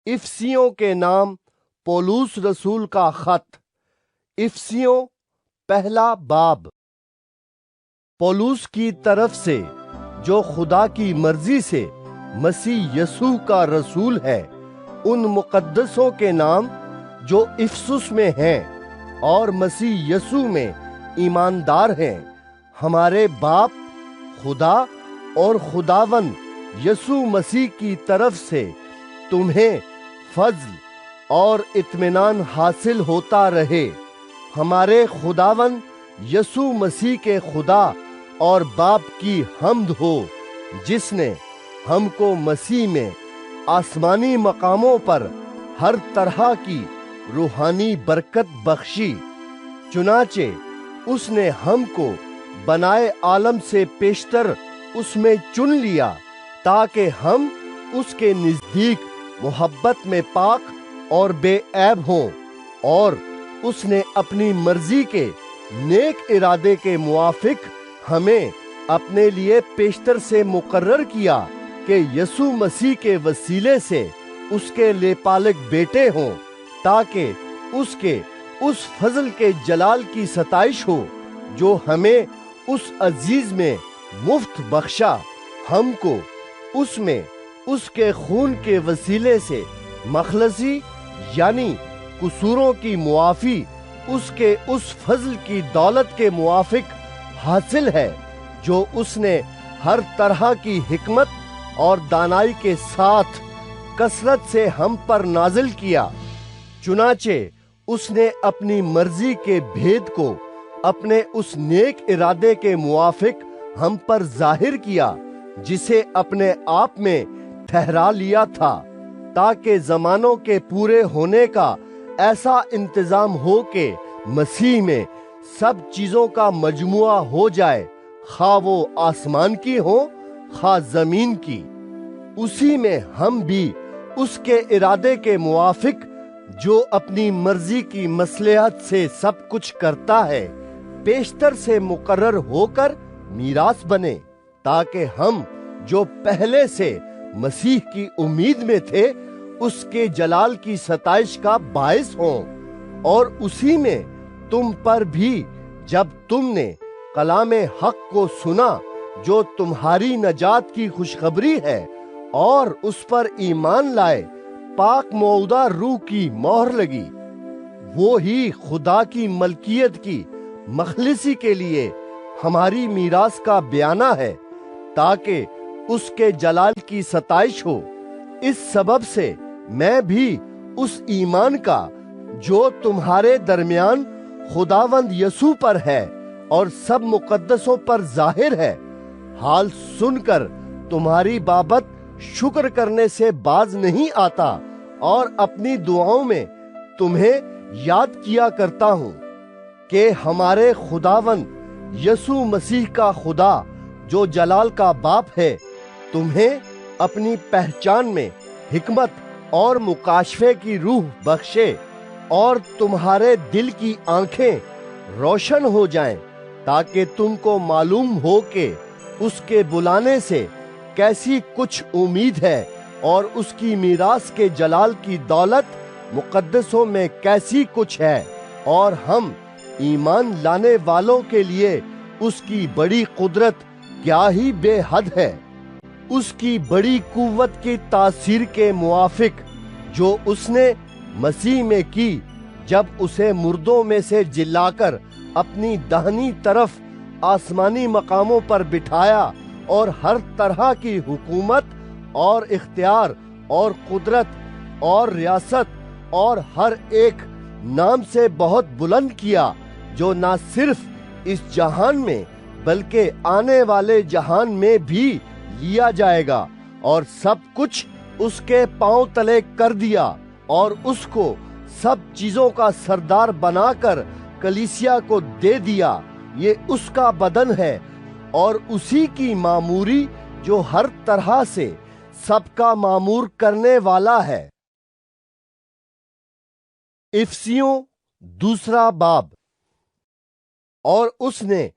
افسیوں کے نام پولوس رسول کا خط۔ افسیوں پہلا باب۔ پولوس کی طرف سے جو خدا کی مرضی سے مسیح یسوع کا رسول ہے، ان مقدسوں کے نام جو افسس میں ہیں اور مسیح یسوع میں ایماندار ہیں، ہمارے باپ خدا اور خداوند یسوع مسیح کی طرف سے تمہیں فضل اور اطمینان حاصل ہوتا رہے۔ ہمارے خداوند یسوع مسیح کے خدا اور باپ کی حمد ہو، جس نے ہم کو مسیح میں آسمانی مقاموں پر ہر طرح کی روحانی برکت بخشی۔ چنانچہ اس نے ہم کو بنائے عالم سے پیشتر اس میں چن لیا، تاکہ ہم اس کے نزدیک محبت میں پاک اور بے عیب ہوں، اور اس نے اپنی مرضی کے نیک ارادے کے موافق ہمیں اپنے لیے پیشتر سے مقرر کیا کہ یسوع مسیح کے وسیلے سے اس کے لیپالک بیٹے ہوں، تاکہ اس کے اس فضل کے جلال کی ستائش ہو جو ہمیں اس عزیز میں مفت بخشا۔ ہم کو اس میں اس کے خون کے وسیلے سے مخلصی یعنی قصوروں کی معافی اس کے اس فضل کی دولت کے موافق حاصل ہے جو اس نے ہر طرح کی حکمت اور دانائی کے ساتھ کثرت سے ہم پر نازل کیا۔ چنانچہ اس نے اپنی مرضی کے بھید کو اپنے اس نیک ارادے کے موافق ہم پر ظاہر کیا، جسے اپنے آپ میں ٹھہرا لیا تھا، تاکہ زمانوں کے پورے ہونے کا ایسا انتظام ہو کہ مسیح میں سب چیزوں کا مجموعہ ہو جائے، خواہ وہ آسمان کی ہو خواہ زمین کی۔ اسی میں ہم بھی اس کے ارادے کے موافق، جو اپنی مرضی کی مصلحت سے سب کچھ کرتا ہے، پیشتر سے مقرر ہو کر میراث بنے، تاکہ ہم جو پہلے سے مسیح کی امید میں تھے اس کے جلال کی ستائش کا باعث ہوں۔ اور اسی میں تم پر بھی، جب تم نے کلام حق کو سنا جو تمہاری نجات کی خوشخبری ہے، اور اس پر ایمان لائے، پاک موعودہ روح کی مہر لگی، وہی خدا کی ملکیت کی مخلصی کے لیے ہماری میراث کا بیانہ ہے، تاکہ اس کے جلال کی ستائش ہو۔ اس سبب سے میں بھی اس ایمان کا جو تمہارے درمیان خداوند یسوع پر ہے اور سب مقدسوں پر ظاہر ہے، حال سن کر تمہاری بابت شکر کرنے سے باز نہیں آتا، اور اپنی دعاؤں میں تمہیں یاد کیا کرتا ہوں کہ ہمارے خداوند یسوع مسیح کا خدا جو جلال کا باپ ہے، تمہیں اپنی پہچان میں حکمت اور مکاشفے کی روح بخشے، اور تمہارے دل کی آنکھیں روشن ہو جائیں، تاکہ تم کو معلوم ہو کہ اس کے بلانے سے کیسی کچھ امید ہے، اور اس کی میراث کے جلال کی دولت مقدسوں میں کیسی کچھ ہے، اور ہم ایمان لانے والوں کے لیے اس کی بڑی قدرت کیا ہی بے حد ہے، اس کی بڑی قوت کی تاثیر کے موافق جو اس نے مسیح میں کی، جب اسے مردوں میں سے جلا کر اپنی داہنی طرف آسمانی مقاموں پر بٹھایا، اور ہر طرح کی حکومت اور اختیار اور قدرت اور ریاست اور ہر ایک نام سے بہت بلند کیا، جو نہ صرف اس جہان میں بلکہ آنے والے جہان میں بھی لیا جائے گا، اور سب کچھ اس کے پاؤں تلے کر دیا، اور اس کو سب چیزوں کا سردار بنا کر کلیسیا کو دے دیا۔ یہ اس کا بدن ہے، اور اسی کی معموری جو ہر طرح سے سب کا معمور کرنے والا ہے۔ افسیوں دوسرا باب۔ اور اس نے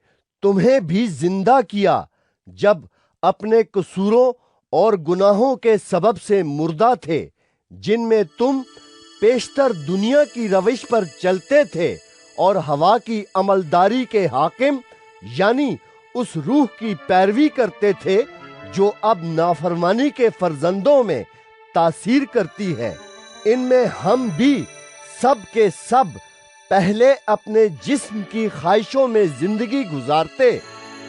تمہیں بھی زندہ کیا جب اپنے قصوروں اور گناہوں کے سبب سے مردہ تھے، جن میں تم پیشتر دنیا کی روش پر چلتے تھے اور ہوا کی عملداری کے حاکم یعنی اس روح کی پیروی کرتے تھے جو اب نافرمانی کے فرزندوں میں تاثیر کرتی ہے۔ ان میں ہم بھی سب کے سب پہلے اپنے جسم کی خواہشوں میں زندگی گزارتے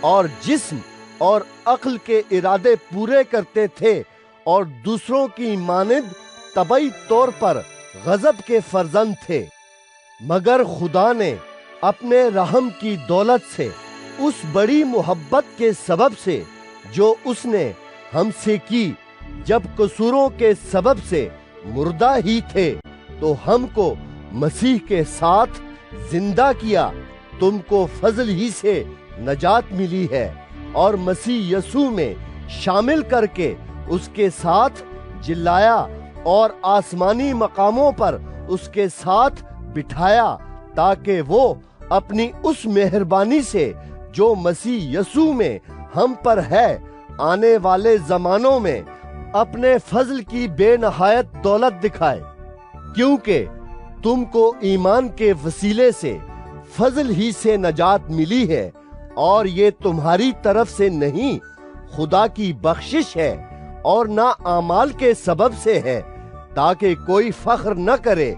اور جسم اور عقل کے ارادے پورے کرتے تھے اور دوسروں کی مانند طبعی طور پر غضب کے فرزند تھے، مگر خدا نے اپنے رحم کی دولت سے اس بڑی محبت کے سبب سے جو اس نے ہم سے کی، جب قصوروں کے سبب سے مردہ ہی تھے تو ہم کو مسیح کے ساتھ زندہ کیا۔ تم کو فضل ہی سے نجات ملی ہے اور مسیح یسوع میں شامل کر کے اس کے ساتھ جلایا اور آسمانی مقاموں پر اس کے ساتھ بٹھایا، تاکہ وہ اپنی اس مہربانی سے جو مسیح یسوع میں ہم پر ہے آنے والے زمانوں میں اپنے فضل کی بے نہایت دولت دکھائے، کیونکہ تم کو ایمان کے وسیلے سے فضل ہی سے نجات ملی ہے، اور یہ تمہاری طرف سے نہیں، خدا کی بخشش ہے، اور نہ اعمال کے سبب سے ہے، تاکہ کوئی فخر نہ کرے،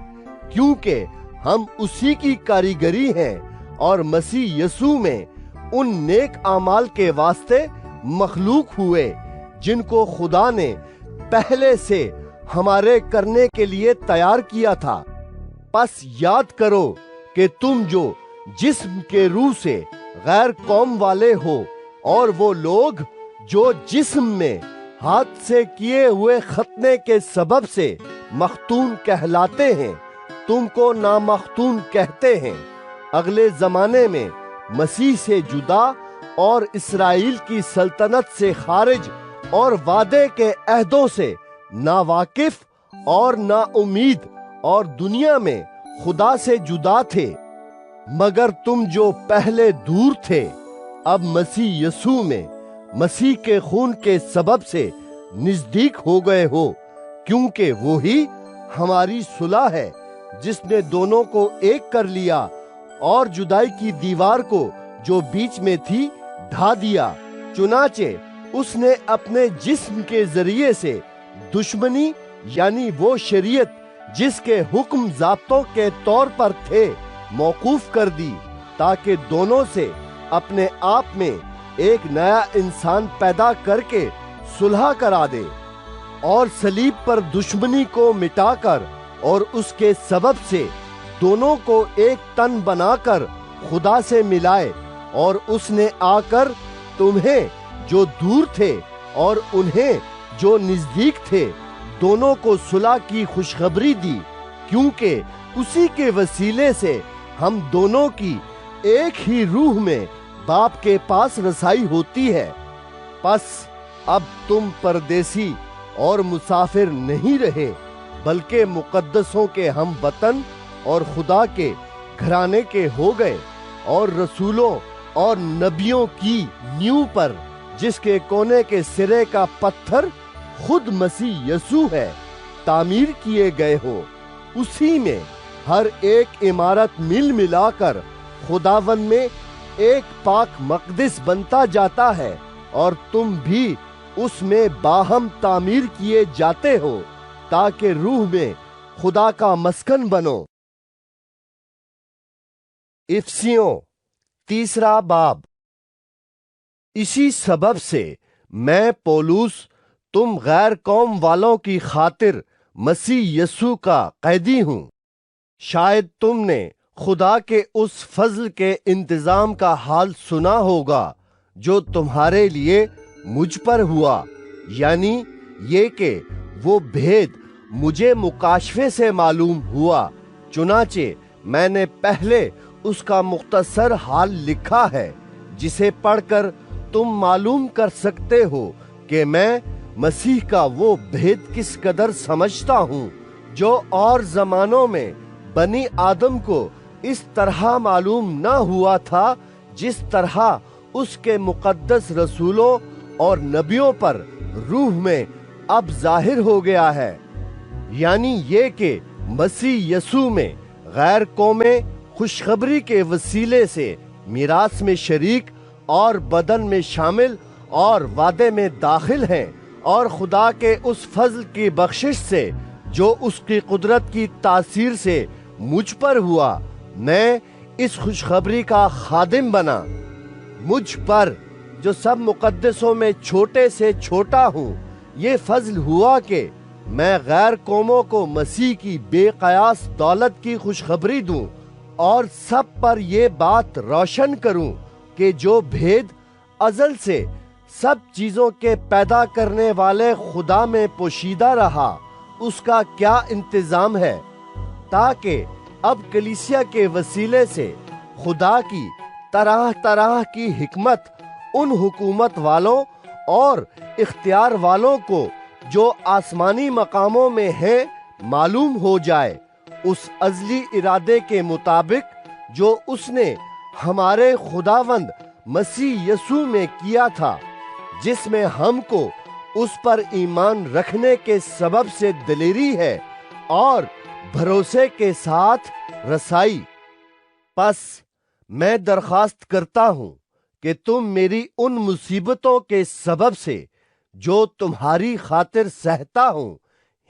کیونکہ ہم اسی کی کاریگری ہیں اور مسیح یسوع میں ان نیک اعمال کے واسطے مخلوق ہوئے جن کو خدا نے پہلے سے ہمارے کرنے کے لیے تیار کیا تھا۔ پس یاد کرو کہ تم جو جسم کے روح سے غیر قوم والے ہو، اور وہ لوگ جو جسم میں ہاتھ سے کیے ہوئے ختنے کے سبب سے مختون کہلاتے ہیں، تم کو نامختون کہتے ہیں، اگلے زمانے میں مسیح سے جدا اور اسرائیل کی سلطنت سے خارج اور وعدے کے عہدوں سے ناواقف اور نا امید اور دنیا میں خدا سے جدا تھے، مگر تم جو پہلے دور تھے اب مسیح یسوع میں مسیح کے خون کے سبب سے نزدیک ہو گئے ہو، کیونکہ وہی ہماری صلح ہے جس نے دونوں کو ایک کر لیا اور جدائی کی دیوار کو جو بیچ میں تھی ڈھا دیا، چنانچہ اس نے اپنے جسم کے ذریعے سے دشمنی یعنی وہ شریعت جس کے حکم ضابطوں کے طور پر تھے موقوف کر دی، تاکہ دونوں سے اپنے آپ میں ایک نیا انسان پیدا کر کے صلح کرا دے، اور صلیب پر دشمنی کو مٹا کر اور اس کے سبب سے دونوں کو ایک تن بنا کر خدا سے ملائے، اور اس نے آ کر تمہیں جو دور تھے اور انہیں جو نزدیک تھے دونوں کو صلح کی خوشخبری دی، کیونکہ اسی کے وسیلے سے ہم دونوں کی ایک ہی روح میں باپ کے پاس رسائی ہوتی ہے۔ پس اب تم پردیسی اور مسافر نہیں رہے، بلکہ مقدسوں کے ہم وطن اور خدا کے گھرانے کے ہو گئے، اور رسولوں اور نبیوں کی نیو پر، جس کے کونے کے سرے کا پتھر خود مسیح یسوع ہے، تعمیر کیے گئے ہو۔ اسی میں ہر ایک عمارت مل ملا کر خداوند میں ایک پاک مقدس بنتا جاتا ہے، اور تم بھی اس میں باہم تعمیر کیے جاتے ہو تاکہ روح میں خدا کا مسکن بنو۔ افسیوں 3 باب۔ اسی سبب سے میں پولس تم غیر قوم والوں کی خاطر مسیح یسوع کا قیدی ہوں۔ شاید تم نے خدا کے اس فضل کے انتظام کا حال سنا ہوگا جو تمہارے لیے مجھ پر ہوا، یعنی یہ کہ وہ بھید مجھے مکاشفے سے معلوم ہوا، چنانچہ میں نے پہلے اس کا مختصر حال لکھا ہے، جسے پڑھ کر تم معلوم کر سکتے ہو کہ میں مسیح کا وہ بھید کس قدر سمجھتا ہوں جو اور زمانوں میں بنی آدم کو اس طرح معلوم نہ ہوا تھا، جس طرح اس کے مقدس رسولوں اور نبیوں پر روح میں اب ظاہر ہو گیا ہے۔ یعنی یہ کہ مسیح یسوع میں غیر قومیں خوشخبری کے وسیلے سے میراث میں شریک اور بدن میں شامل اور وعدے میں داخل ہیں، اور خدا کے اس فضل کی بخشش سے جو اس کی قدرت کی تاثیر سے مجھ پر ہوا، میں اس خوشخبری کا خادم بنا۔ مجھ پر جو سب مقدسوں میں چھوٹے سے چھوٹا ہوں، یہ فضل ہوا کہ میں غیر قوموں کو مسیح کی بے قیاس دولت کی خوشخبری دوں، اور سب پر یہ بات روشن کروں کہ جو بھید ازل سے سب چیزوں کے پیدا کرنے والے خدا میں پوشیدہ رہا، اس کا کیا انتظام ہے، تاکہ اب کلیسیا کے وسیلے سے خدا کی طرح طرح کی حکمت ان حکومت والوں اور اختیار والوں کو جو آسمانی مقاموں میں ہیں معلوم ہو جائے، اس ازلی ارادے کے مطابق جو اس نے ہمارے خداوند مسیح یسوع میں کیا تھا، جس میں ہم کو اس پر ایمان رکھنے کے سبب سے دلیری ہے اور بھروسے کے ساتھ رسائی۔ پس میں درخواست کرتا ہوں کہ تم میری ان مصیبتوں کے سبب سے جو تمہاری خاطر سہتا ہوں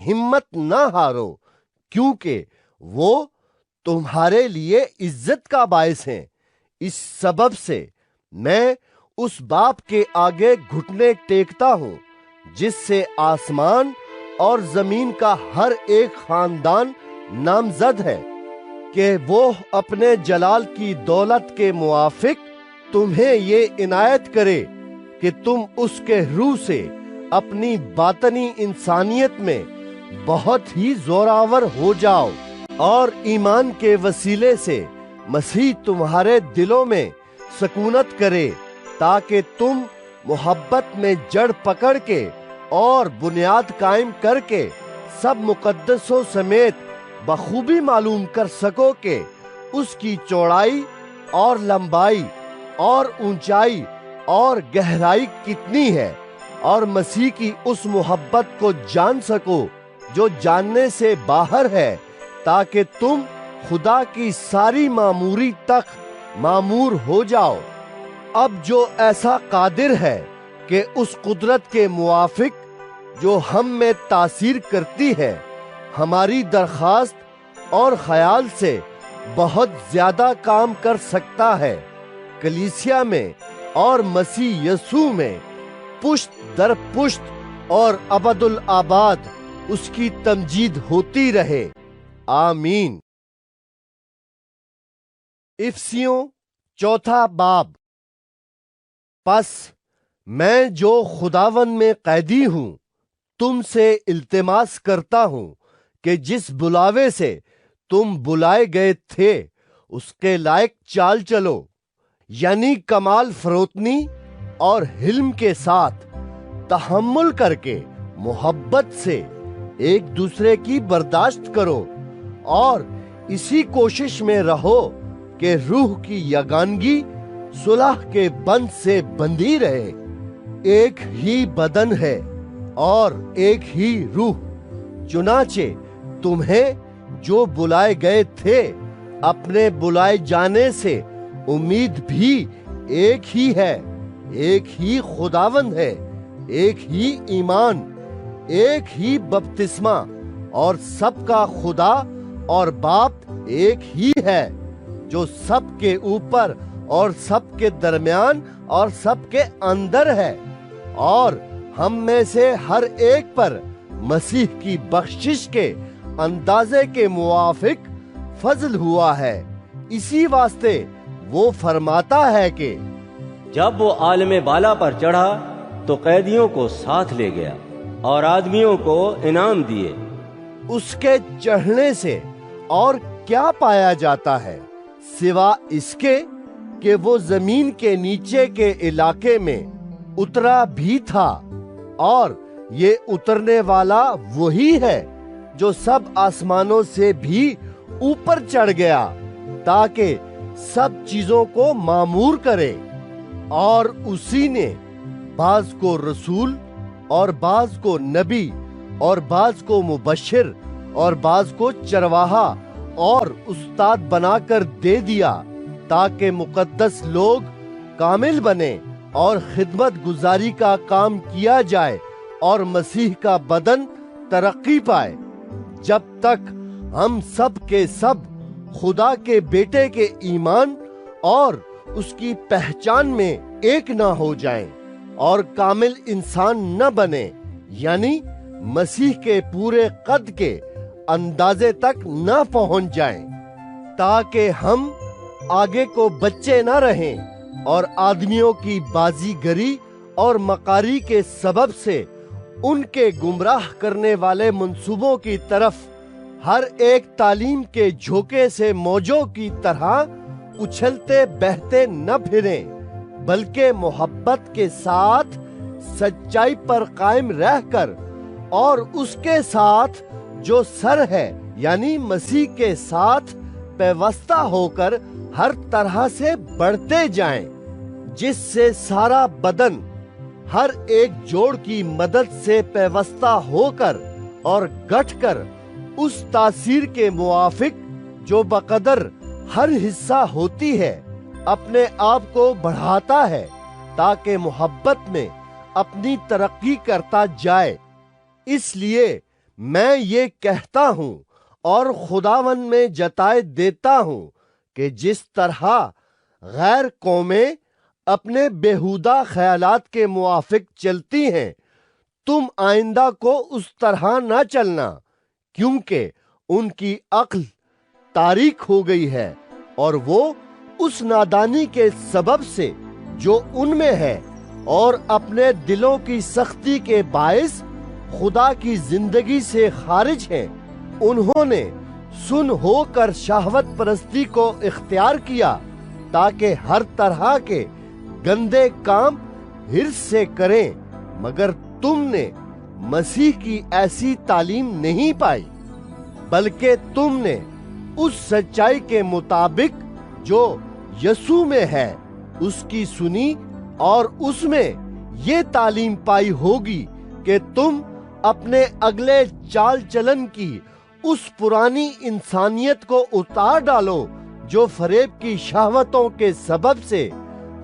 ہمت نہ ہارو، کیونکہ وہ تمہارے لیے عزت کا باعث ہیں۔ اس سبب سے میں اس باپ کے آگے گھٹنے ٹیکتا ہوں جس سے آسمان اور زمین کا ہر ایک خاندان نامزد ہے، کہ وہ اپنے جلال کی دولت کے موافق تمہیں یہ عنایت کرے کہ تم اس کے روح سے اپنی باطنی انسانیت میں بہت ہی زوراور ہو جاؤ، اور ایمان کے وسیلے سے مسیح تمہارے دلوں میں سکونت کرے، تاکہ تم محبت میں جڑ پکڑ کے اور بنیاد قائم کر کے سب مقدسوں سمیت بخوبی معلوم کر سکو کہ اس کی چوڑائی اور لمبائی اور اونچائی اور گہرائی کتنی ہے، اور مسیح کی اس محبت کو جان سکو جو جاننے سے باہر ہے، تاکہ تم خدا کی ساری معموری تک معمور ہو جاؤ۔ اب جو ایسا قادر ہے کہ اس قدرت کے موافق جو ہم میں تاثیر کرتی ہے، ہماری درخواست اور خیال سے بہت زیادہ کام کر سکتا ہے، کلیسیا میں اور مسیح یسوع میں پشت در پشت اور ابدالآباد اس کی تمجید ہوتی رہے، آمین۔ افسیوں چوتھا باب۔ پس میں جو خداوند میں قیدی ہوں تم سے التماس کرتا ہوں کہ جس بلاوے سے تم بلائے گئے تھے اس کے لائق چال چلو، یعنی کمال فروتنی اور حلم کے ساتھ، تحمل کر کے محبت سے ایک دوسرے کی برداشت کرو، اور اسی کوشش میں رہو کہ روح کی یگانگی صلح کے بند سے بندھی رہے۔ ایک ہی بدن ہے اور ایک ہی روح، چنانچہ تمہیں جو بلائے گئے تھے اپنے بلائے جانے سے امید بھی ایک ہی ہے، ایک ہی خداوند ہے، ایک ہی ایمان، ایک ہی بپتسمہ، اور سب کا خدا اور باپ ایک ہی ہے، جو سب کے اوپر اور سب کے درمیان اور سب کے اندر ہے، اور ہم میں سے ہر ایک پر مسیح کی بخشش کے اندازے کے موافق فضل ہوا ہے۔ اسی واسطے وہ فرماتا ہے کہ جب وہ عالم بالا پر چڑھا تو قیدیوں کو ساتھ لے گیا اور آدمیوں کو انعام دیے۔ اس کے چڑھنے سے اور کیا پایا جاتا ہے سوا اس کے کہ وہ زمین کے نیچے کے علاقے میں اترا بھی تھا، اور یہ اترنے والا وہی ہے جو سب آسمانوں سے بھی اوپر چڑھ گیا تاکہ سب چیزوں کو معمور کرے۔ اور اسی نے بعض کو رسول اور بعض کو نبی اور بعض کو مبشر اور بعض کو چرواہا اور استاد بنا کر دے دیا، تاکہ مقدس لوگ کامل بنے اور خدمت گزاری کا کام کیا جائے اور مسیح کا بدن ترقی پائے، جب تک ہم سب کے سب خدا کے بیٹے کے ایمان اور اس کی پہچان میں ایک نہ ہو جائیں اور کامل انسان نہ بنے، یعنی مسیح کے پورے قد کے اندازے تک نہ پہنچ جائیں، تاکہ ہم آگے کو بچے نہ رہیں اور آدمیوں کی بازی گری اور مکاری کے سبب سے ان کے گمراہ کرنے والے منصوبوں کی طرف ہر ایک تعلیم کے جھوکے سے موجوں کی طرح اچھلتے بہتے نہ پھریں، بلکہ محبت کے ساتھ سچائی پر قائم رہ کر اور اس کے ساتھ جو سر ہے یعنی مسیح کے ساتھ پیوستہ ہو کر ہر طرح سے بڑھتے جائیں، جس سے سارا بدن ہر ایک جوڑ کی مدد سے پیوستہ ہو کر اور گٹھ کر اس تاثیر کے موافق جو بقدر ہر حصہ ہوتی ہے اپنے آپ کو بڑھاتا ہے، تاکہ محبت میں اپنی ترقی کرتا جائے۔ اس لیے میں یہ کہتا ہوں اور خداوند میں جتائے دیتا ہوں کہ جس طرح غیر قومیں اپنے بیہودہ خیالات کے موافق چلتی ہیں، تم آئندہ کو اس طرح نہ چلنا، کیونکہ ان کی عقل تاریک ہو گئی ہے اور وہ اس نادانی کے سبب سے جو ان میں ہے اور اپنے دلوں کی سختی کے باعث خدا کی زندگی سے خارج ہیں، انہوں نے سن ہو کر شہوت پرستی کو اختیار کیا، تاکہ ہر طرح کے گندے کام حرص سے کریں، مگر تم نے مسیح کی ایسی تعلیم نہیں پائی، بلکہ تم نے اس سچائی کے مطابق جو یسوع میں ہے اس کی سنی اور اس میں یہ تعلیم پائی ہوگی کہ تم اپنے اگلے چال چلن کی اس پرانی انسانیت کو اتار ڈالو جو فریب کی شہوتوں کے سبب سے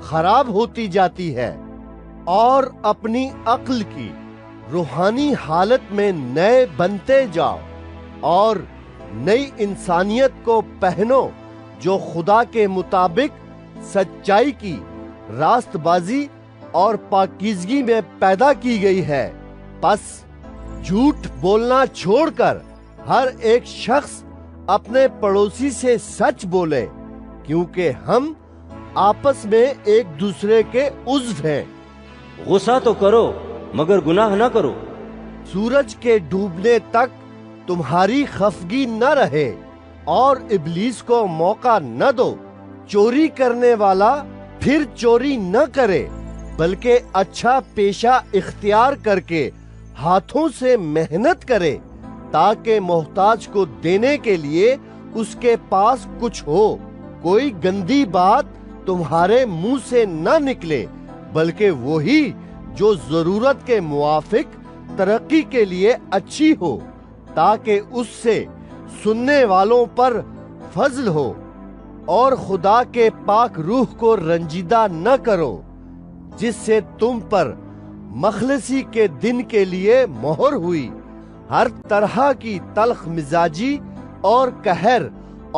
خراب ہوتی جاتی ہے، اور اپنی عقل کی روحانی حالت میں نئے بنتے جاؤ اور نئی انسانیت کو پہنو جو خدا کے مطابق سچائی کی راست بازی اور پاکیزگی میں پیدا کی گئی ہے۔ پس جھوٹ بولنا چھوڑ کر ہر ایک شخص اپنے پڑوسی سے سچ بولے، کیونکہ ہم آپس میں ایک دوسرے کے عضو ہیں۔ غصہ تو کرو مگر گناہ نہ کرو۔ سورج کے ڈوبنے تک تمہاری خفگی نہ رہے اور ابلیس کو موقع نہ دو۔ چوری کرنے والا پھر چوری نہ کرے، بلکہ اچھا پیشہ اختیار کر کے ہاتھوں سے محنت کرے، تاکہ محتاج کو دینے کے لیے اس کے پاس کچھ ہو۔ کوئی گندی بات تمہارے منہ سے نہ نکلے، بلکہ وہی جو ضرورت کے موافق ترقی کے لیے اچھی ہو، تاکہ اس سے سننے والوں پر فضل ہو۔ اور خدا کے پاک روح کو رنجیدہ نہ کرو، جس سے تم پر مخلصی کے دن کے لیے مہر ہوئی۔ ہر طرح کی تلخ مزاجی اور قہر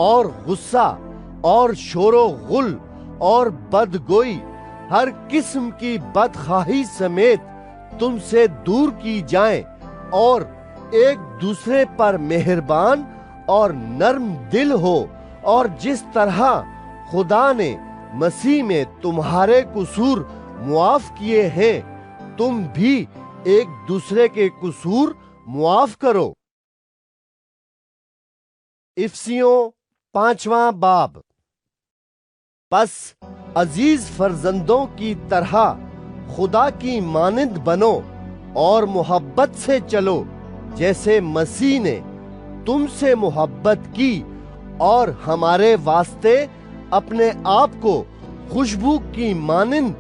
اور غصہ اور شور و غل اور بدگوئی، ہر قسم کی بدخواہی سمیت تم سے دور کی جائیں، اور ایک دوسرے پر مہربان اور نرم دل ہو، اور جس طرح خدا نے مسیح میں تمہارے قصور معاف کیے ہیں، تم بھی ایک دوسرے کے قصور معاف کرو۔ افسیوں 5واں باب۔ پس عزیز فرزندوں کی طرح خدا کی مانند بنو اور محبت سے چلو، جیسے مسیح نے تم سے محبت کی اور ہمارے واسطے اپنے آپ کو خوشبو کی مانند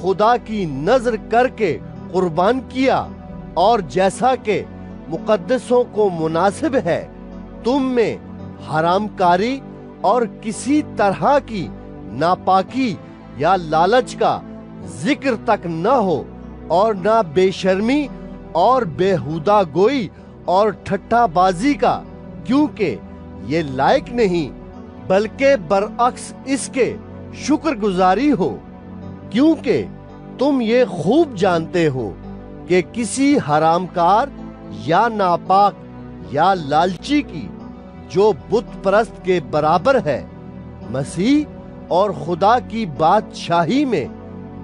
خدا کی نذر کر کے قربان کیا، اور جیسا کہ مقدسوں کو مناسب ہے تم میں حرام کاری اور کسی طرح کی ناپاکی یا لالچ کا ذکر تک نہ ہو، اور نہ بے شرمی اور بیہودہ گوئی اور ٹھٹھا بازی کا، کیونکہ یہ لائق نہیں، بلکہ برعکس اس کے شکر گزاری ہو، کیونکہ تم یہ خوب جانتے ہو کہ کسی حرام کار یا ناپاک یا لالچی کی جو بت پرست کے برابر ہے مسیح اور خدا کی بادشاہی میں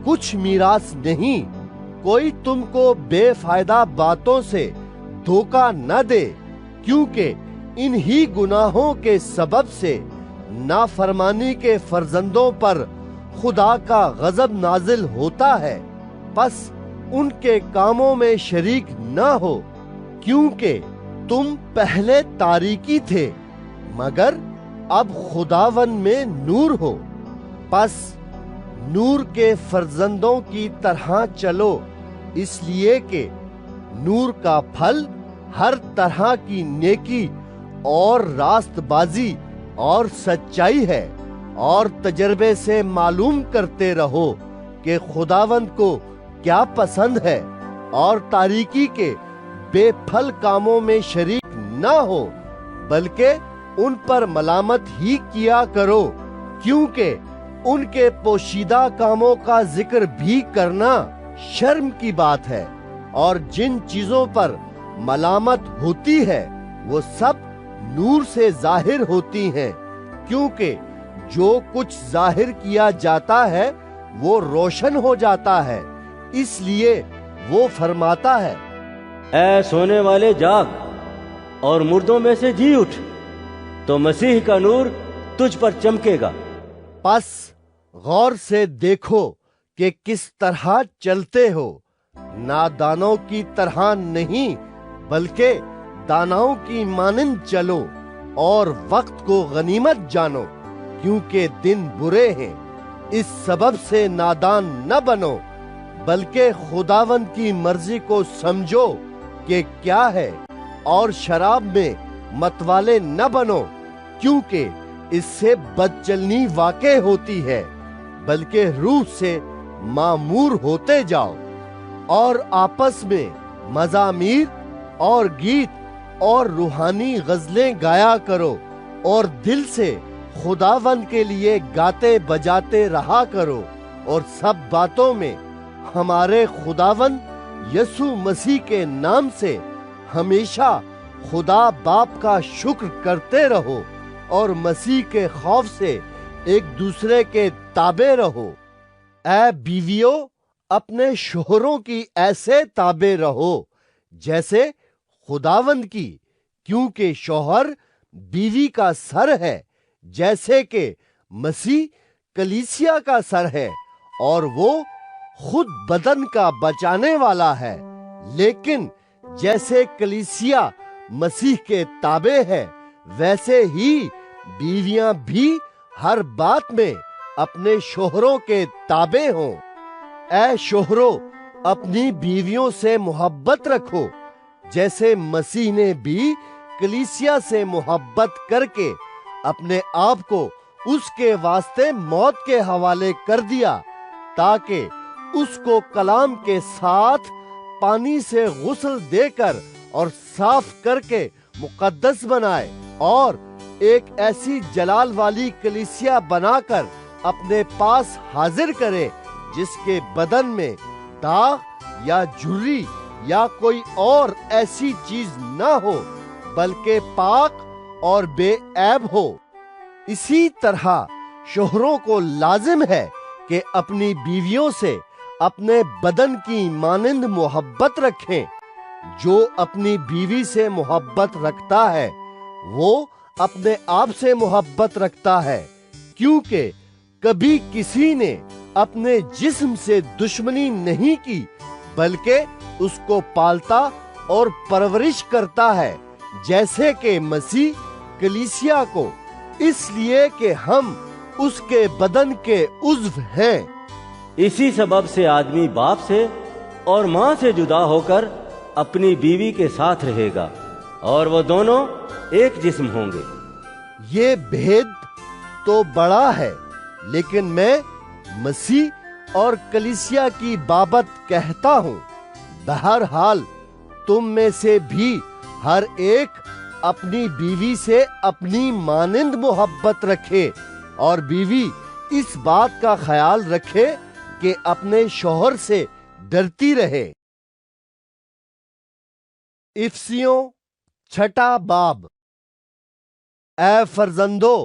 کچھ میراث نہیں۔ کوئی تم کو بے فائدہ باتوں سے دھوکہ نہ دے، کیونکہ انہی گناہوں کے سبب سے نافرمانی کے فرزندوں پر خدا کا غضب نازل ہوتا ہے۔ پس ان کے کاموں میں شریک نہ ہو، کیونکہ تم پہلے تاریکی تھے مگر اب خداون میں نور ہو۔ پس نور کے فرزندوں کی طرح چلو، اس لیے کہ نور کا پھل ہر طرح کی نیکی اور راست بازی اور سچائی ہے، اور تجربے سے معلوم کرتے رہو کہ خداوند کو کیا پسند ہے، اور تاریکی کے بے پھل کاموں میں شریک نہ ہو، بلکہ ان پر ملامت ہی کیا کرو، کیونکہ ان کے پوشیدہ کاموں کا ذکر بھی کرنا شرم کی بات ہے، اور جن چیزوں پر ملامت ہوتی ہے وہ سب نور سے ظاہر ہوتی ہیں، کیونکہ جو کچھ ظاہر کیا جاتا ہے وہ روشن ہو جاتا ہے۔ اس لیے وہ فرماتا ہے، اے سونے والے جاگ اور مردوں میں سے جی اٹھ، تو مسیح کا نور تجھ پر چمکے گا۔ پس غور سے دیکھو کہ کس طرح چلتے ہو، نادانوں کی طرح نہیں بلکہ داناؤں کی مانند چلو، اور وقت کو غنیمت جانو، کیونکہ دن برے ہیں۔ اس سبب سے نادان نہ بنو، بلکہ خداوند کی مرضی کو سمجھو کہ کیا ہے، اور شراب میں متوالے نہ بنو، کیونکہ اس سے بدچلنی واقع ہوتی ہے، بلکہ روح سے معمور ہوتے جاؤ، اور آپس میں مزامیر اور گیت اور روحانی غزلیں گایا کرو، اور دل سے خداوند کے لیے گاتے بجاتے رہا کرو، اور سب باتوں میں ہمارے خداوند یسوع مسیح کے نام سے ہمیشہ خدا باپ کا شکر کرتے رہو، اور مسیح کے خوف سے ایک دوسرے کے تابع رہو۔ اے بیویوں، اپنے شوہروں کی ایسے تابع رہو جیسے خداوند کی، کیونکہ شوہر بیوی کا سر ہے، جیسے کہ مسیح کلیسیا کا سر ہے، اور وہ خود بدن کا بچانے والا ہے۔ لیکن جیسے کلیسیا مسیح کے تابع ہے، ویسے ہی بیویاں بھی ہر بات میں اپنے شوہروں کے تابع ہوں۔ اے شوہروں، اپنی بیویوں سے محبت رکھو، جیسے مسیح نے بھی کلیسیا سے محبت کر کے اپنے آپ کو اس کے واسطے موت کے حوالے کر دیا، تاکہ اس کو کلام کے ساتھ پانی سے غسل دے کر اور صاف کر کے مقدس بنائے، اور ایک ایسی جلال والی کلیسیا بنا کر اپنے پاس حاضر کرے، جس کے بدن میں داغ یا جھری یا کوئی اور ایسی چیز نہ ہو، بلکہ پاک اور بے عیب ہو۔ اسی طرح شوہروں کو لازم ہے کہ اپنی بیویوں سے اپنے بدن کی مانند محبت رکھیں۔ جو اپنی بیوی سے محبت رکھتا ہے وہ اپنے آپ سے محبت رکھتا ہے، کیونکہ کبھی کسی نے اپنے جسم سے دشمنی نہیں کی، بلکہ اس کو پالتا اور پرورش کرتا ہے، جیسے کہ مسیح کلیسیا کو، اس لیے کہ ہم اس کے بدن کے عضو ہیں۔ اسی سبب سے آدمی باپ سے اور ماں سے جدا ہو کر اپنی بیوی کے ساتھ رہے گا اور وہ دونوں ایک جسم ہوں گے۔ یہ بھید تو بڑا ہے، لیکن میں مسیح اور کلیسیا کی بابت کہتا ہوں، بہرحال تم میں سے بھی ہر ایک اپنی بیوی سے اپنی مانند محبت رکھے، اور بیوی اس بات کا خیال رکھے کہ اپنے شوہر سے ڈرتی رہے۔ افسیوں 6 باب۔ اے فرزندو،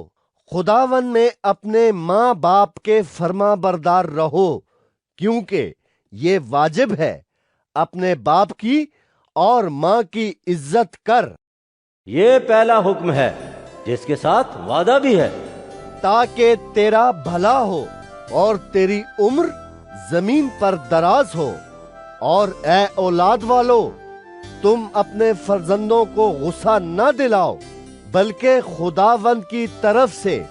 خداوند میں اپنے ماں باپ کے فرما بردار رہو، کیونکہ یہ واجب ہے۔ اپنے باپ کی اور ماں کی عزت کر۔ یہ پہلا حکم ہے جس کے ساتھ وعدہ بھی ہے، تاکہ تیرا بھلا ہو اور تیری عمر زمین پر دراز ہو۔ اور اے اولاد والو، تم اپنے فرزندوں کو غصہ نہ دلاؤ، بلکہ خداوند کی طرف سے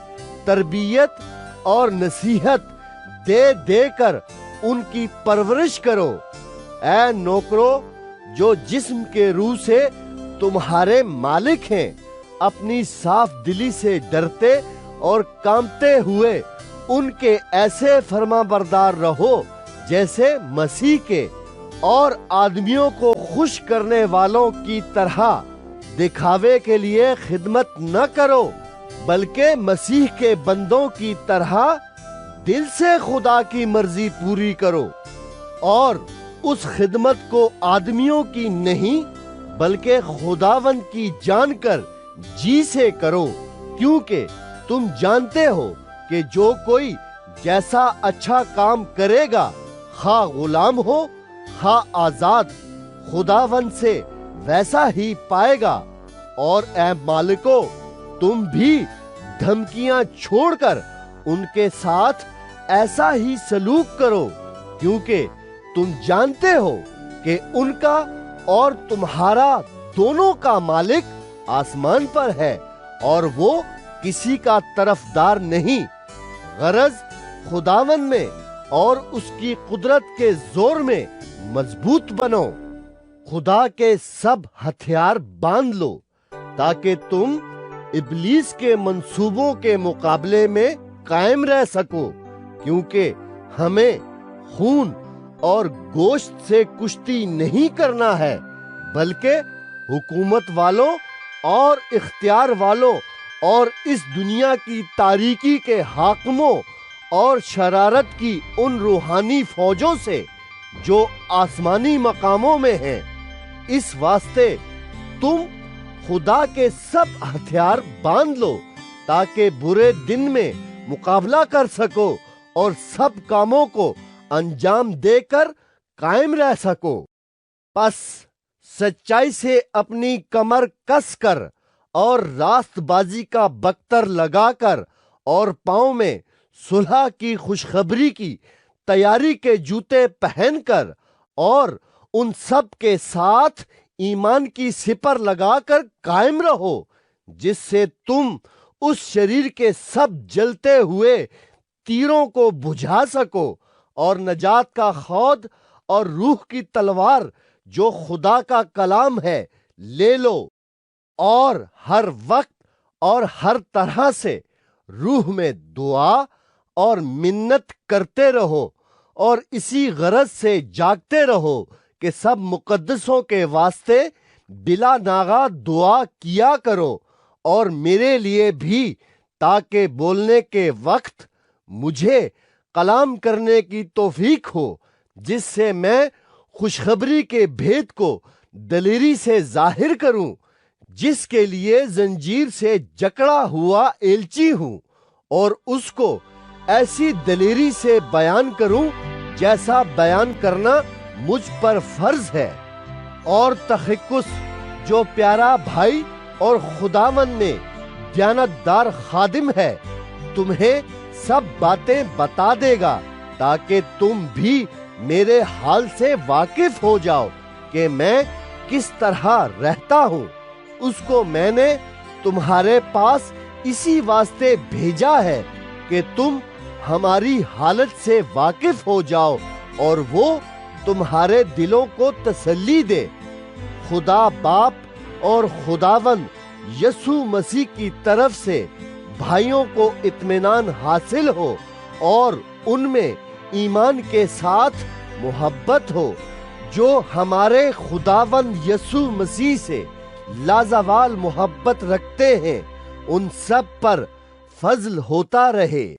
تربیت اور نصیحت دے دے کر ان کی پرورش کرو۔ اے نوکرو، جو جسم کے روح سے تمہارے مالک ہیں، اپنی صاف دلی سے ڈرتے اور کانپتے ہوئے ان کے ایسے فرما بردار رہو جیسے مسیح کے، اور آدمیوں کو خوش کرنے والوں کی طرح دکھاوے کے لیے خدمت نہ کرو، بلکہ مسیح کے بندوں کی طرح دل سے خدا کی مرضی پوری کرو، اور اس خدمت کو آدمیوں کی نہیں بلکہ خداوند کی جان کر جی سے کرو، کیونکہ تم جانتے ہو کہ جو کوئی جیسا اچھا کام کرے گا، خواہ غلام ہو خواہ آزاد، خداوند سے ویسا ہی پائے گا۔ اور اے مالکو، تم بھی دھمکیاں چھوڑ کر ان کے ساتھ ایسا ہی سلوک کرو، کیونکہ تم جانتے ہو کہ ان کا اور تمہارا دونوں کا مالک آسمان پر ہے، اور وہ کسی کا طرفدار نہیں۔ غرض خداوند میں اور اس کی قدرت کے زور میں مضبوط بنو، خدا کے سب ہتھیار باندھ لو، تاکہ تم ابلیس کے منصوبوں کے مقابلے میں قائم رہ سکو، کیونکہ ہمیں خون اور گوشت سے کشتی نہیں کرنا ہے، بلکہ حکومت والوں اور اختیار والوں اور اس دنیا کی تاریکی کے حاکموں اور شرارت کی ان روحانی فوجوں سے جو آسمانی مقاموں میں ہیں۔ اس واسطے تم خدا کے سب ہتھیار باندھ لو، تاکہ برے دن میں مقابلہ کر سکو اور سب کاموں کو انجام دے کر قائم رہ سکو۔ پس سچائی سے اپنی کمر کس کر اور راست بازی کا بختر لگا کر اور پاؤں میں صلح کی خوشخبری کی تیاری کے جوتے پہن کر اور ان سب کے ساتھ ایمان کی سپر لگا کر قائم رہو، جس سے تم اس شریر کے سب جلتے ہوئے تیروں کو بجھا سکو، اور نجات کا خود اور روح کی تلوار جو خدا کا کلام ہے لے لو، اور ہر وقت اور ہر طرح سے روح میں دعا اور منت کرتے رہو، اور اسی غرض سے جاگتے رہو کہ سب مقدسوں کے واسطے بلا ناغہ دعا کیا کرو، اور میرے لیے بھی، تاکہ بولنے کے وقت مجھے کلام کرنے کی توفیق ہو، جس سے میں خوشخبری کے بھید کو دلیری سے ظاہر کروں، جس کے لیے زنجیر سے جکڑا ہوا ایلچی ہوں، اور اس کو ایسی دلیری سے بیان کروں جیسا بیان کرنا مجھ پر فرض ہے۔ اور تخکس جو پیارا بھائی اور خداوند میں دیانتدار خادم ہے، تمہیں سب باتیں بتا دے گا، تاکہ تم بھی میرے حال سے واقف ہو جاؤ کہ میں کس طرح رہتا ہوں۔ اس کو میں نے تمہارے پاس اسی واسطے بھیجا ہے کہ تم ہماری حالت سے واقف ہو جاؤ، اور وہ تمہارے دلوں کو تسلی دے۔ خدا باپ اور خداوند یسوع مسیح کی طرف سے بھائیوں کو اطمینان حاصل ہو اور ان میں ایمان کے ساتھ محبت ہو جو ہمارے خداوند یسوع مسیح سے لازوال محبت رکھتے ہیں، ان سب پر فضل ہوتا رہے۔